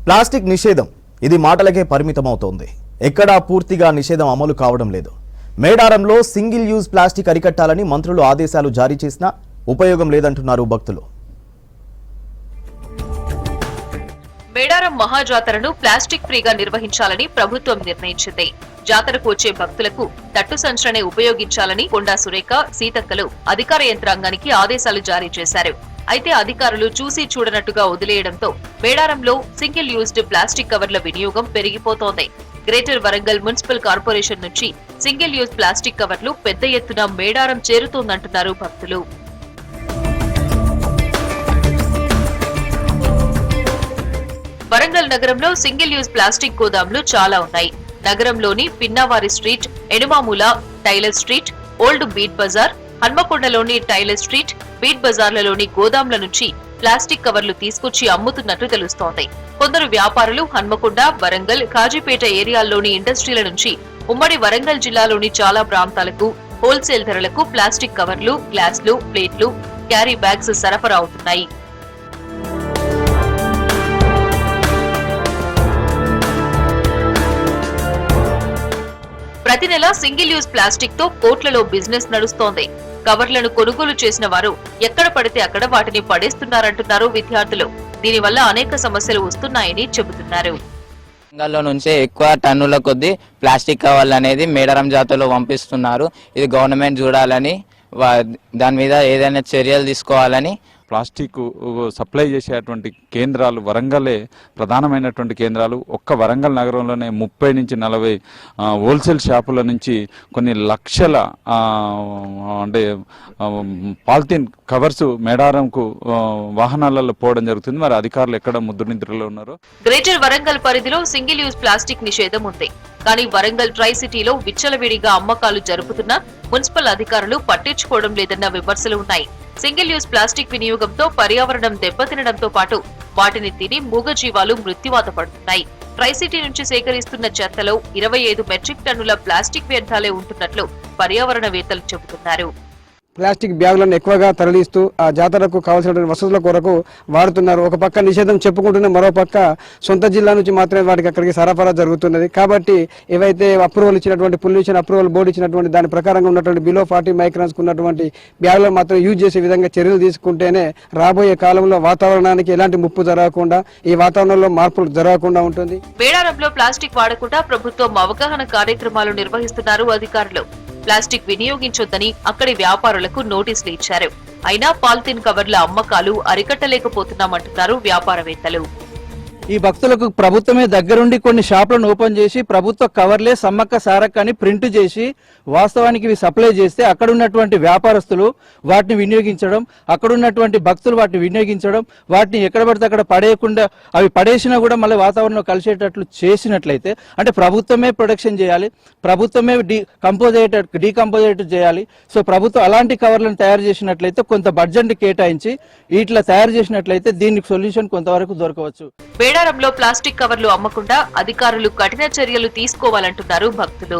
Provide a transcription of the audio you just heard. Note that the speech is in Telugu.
ప్లాస్టిక్ నిషేధం ఇది మాటలకే పరిమితమవుతోంది. ఎక్కడా పూర్తిగా నిషేధం అమలు కావడం లేదు. మేడారంలో సింగిల్ యూజ్ ప్లాస్టిక్ అరికట్టాలని మంత్రులు ఆదేశాలు జారీ చేసినా ఉపయోగం లేదంటున్నారు భక్తులు. మేడారం మహాజాతరను ప్లాస్టిక్ ఫ్రీగా నిర్వహించాలని ప్రభుత్వం నిర్ణయించింది. జాతరకు వచ్చే భక్తులకు తట్టు సంచులనే ఉపయోగించాలని కొండా సురేఖ, సీతక్కలు అధికార యంత్రాంగానికి ఆదేశాలు జారీ చేశారు. అయితే అధికారులు చూసి చూడనట్టుగా వదిలేయడంతో మేడారంలో సింగిల్ యూజ్డ్ ప్లాస్టిక్ కవర్ల వినియోగం పెరిగిపోతోంది. గ్రేటర్ వరంగల్ మున్సిపల్ కార్పొరేషన్ నుంచి సింగిల్ యూజ్ ప్లాస్టిక్ కవర్లు పెద్ద ఎత్తున మేడారం చేరుతోందంటున్నారు భక్తులు. వరంగల్ నగరంలో సింగిల్ యూజ్ ప్లాస్టిక్ గోదాంలు చాలా ఉన్నాయి. నగరంలోని Pinnavari street, Enumamula, tailor street, old beat Bazar, హన్మకొండలోని టైలర్ స్ట్రీట్, బీట్ బజార్లలోని గోదాంల నుంచి ప్లాస్టిక్ కవర్లు తీసుకొచ్చి అమ్ముతున్నట్లు తెలుస్తోంది. కొందరు వ్యాపారులు హన్మకొండ, వరంగల్, కాజీపేట ఏరియాల్లోని ఇండస్ట్రీల నుంచి ఉమ్మడి వరంగల్ జిల్లాలోని చాలా ప్రాంతాలకు హోల్సేల్ ధరలకు ప్లాస్టిక్ కవర్లు, గ్లాసులు, ప్లేట్లు, క్యారీ బ్యాగ్స్ సరఫరా అవుతున్నాయి. ప్రతి నెల సింగిల్ యూజ్ ప్లాస్టిక్ తో కోట్లలో బిజినెస్ నడుస్తోంది. కవర్లను కొనుగోలు చేసిన వారు ఎక్కడ పడితే అక్కడ వాటిని పడేస్తున్నారంటున్నారు విద్యార్థులు. దీనివల్ల అనేక సమస్యలు వస్తున్నాయని చెబుతున్నారు. వరంగల్లో నుంచే ఎక్కువ టన్నుల కొద్దీ ప్లాస్టిక్ కవర్లు అనేది మేడారం జాతరలో పంపిస్తున్నారు. ఇది గవర్నమెంట్ చూడాలని, దాని మీద ఏదైనా చర్యలు తీసుకోవాలని. ప్లాస్టిక్ సప్లై చేసేటువంటి కేంద్రాలు వరంగలే ప్రధానమైనటువంటి కేంద్రాలు. ఒక్క వరంగల్ నగరంలోనే 30 నుంచి 40 హోల్సేల్ షాపుల నుంచి కొన్ని లక్షల అంటే పాలిథిన్ కవర్స్ మేడారంకు వాహనాలలో పోవడం జరుగుతుంది. మరి అధికారులు ఎక్కడ ముద్దు నిద్రలో ఉన్నారు? గ్రేటర్ వరంగల్ పరిధిలో సింగిల్ యూజ్ ప్లాస్టిక్ నిషేధం ఉంది. కానీ వరంగల్ ట్రై సిటీలో విచ్చలవిడిగా అమ్మకాలు జరుపుతున్నా మున్సిపల్ అధికారులు పట్టించుకోవడం లేదన్న విమర్శలు ఉన్నాయి. సింగిల్ యూజ్ ప్లాస్టిక్ వినియోగంతో పర్యావరణం దెబ్బతినడంతో పాటు వాటిని తిని మూగజీవాలు మృత్యువాత పడుతున్నాయి. ట్రైసిటీ నుంచి సేకరిస్తున్న చెత్తలో 25 మెట్రిక్ టన్నుల ప్లాస్టిక్ వ్యర్థాలే ఉంటున్నట్లు పర్యావరణవేత్తలు చెబుతున్నారు. ప్లాస్టిక్ బ్యాగులను ఎక్కువగా తరలిస్తూ ఆ జాతరకు కావాల్సినటువంటి వసతుల కొరకు వాడుతున్నారు. ఒక పక్క నిషేధం చెప్పుకుంటున్న మరో పక్క సొంత జిల్లా నుంచి మాత్రమే వాటికి అక్కడికి సరఫరా జరుగుతున్నది. కాబట్టి ఏవైతే అప్రూవల్ ఇచ్చినటువంటి పొల్యూషన్ అప్రూవల్ బోర్డు ఇచ్చినటువంటి దాని ప్రకారంగా ఉన్నటువంటి బిలో 40 మైక్రాన్స్ ఉన్నటువంటి బ్యాగులను మాత్రం యూజ్ చేసే విధంగా చర్యలు తీసుకుంటేనే రాబోయే కాలంలో వాతావరణానికి ఎలాంటి ముప్పు జరగకుండా, ఈ వాతావరణంలో మార్పులు జరగకుండా ఉంటుంది. మేడారంలో ప్లాస్టిక్ వాడకుండా ప్రభుత్వం అవగాహన కార్యక్రమాలు నిర్వహిస్తున్నారు అధికారులు. ప్లాస్టిక్ వినియోగించొద్దని అక్కడి వ్యాపారులకు నోటీసులు ఇచ్చారు. అయినా పాలిథిన్ కవర్ల అమ్మకాలు అరికట్టలేకపోతున్నామంటున్నారు వ్యాపారవేత్తలు. ఈ భక్తులకు ప్రభుత్వమే దగ్గరుండి కొన్ని షాపులను ఓపెన్ చేసి ప్రభుత్వ కవర్లే సమ్మక్క సారక్క అని ప్రింట్ చేసి వాస్తవానికి ఇవి సప్లై చేస్తే అక్కడ ఉన్నటువంటి వ్యాపారస్తులు వాటిని వినియోగించడం, అక్కడ ఉన్నటువంటి భక్తులు వాటిని వినియోగించడం, వాటిని ఎక్కడ పడితే అక్కడ పడేయకుండా అవి పడేసినా కూడా మళ్ళీ వాతావరణంలో కలిసేటట్లు చేసినట్లయితే అంటే ప్రభుత్వమే ప్రొడక్షన్ చేయాలి, ప్రభుత్వమే డీకంపోజేట్ చేయాలి. సో ప్రభుత్వం అలాంటి కవర్లను తయారు చేసినట్లయితే కొంత బడ్జెట్ కేటాయించి ఇట్లా తయారు చేసినట్లయితే దీనికి సొల్యూషన్ కొంతవరకు దొరకవచ్చు. మేడారంలో ప్లాస్టిక్ కవర్లు అమ్మకుండా అధికారులు కఠిన చర్యలు తీసుకోవాలంటున్నారు భక్తులు.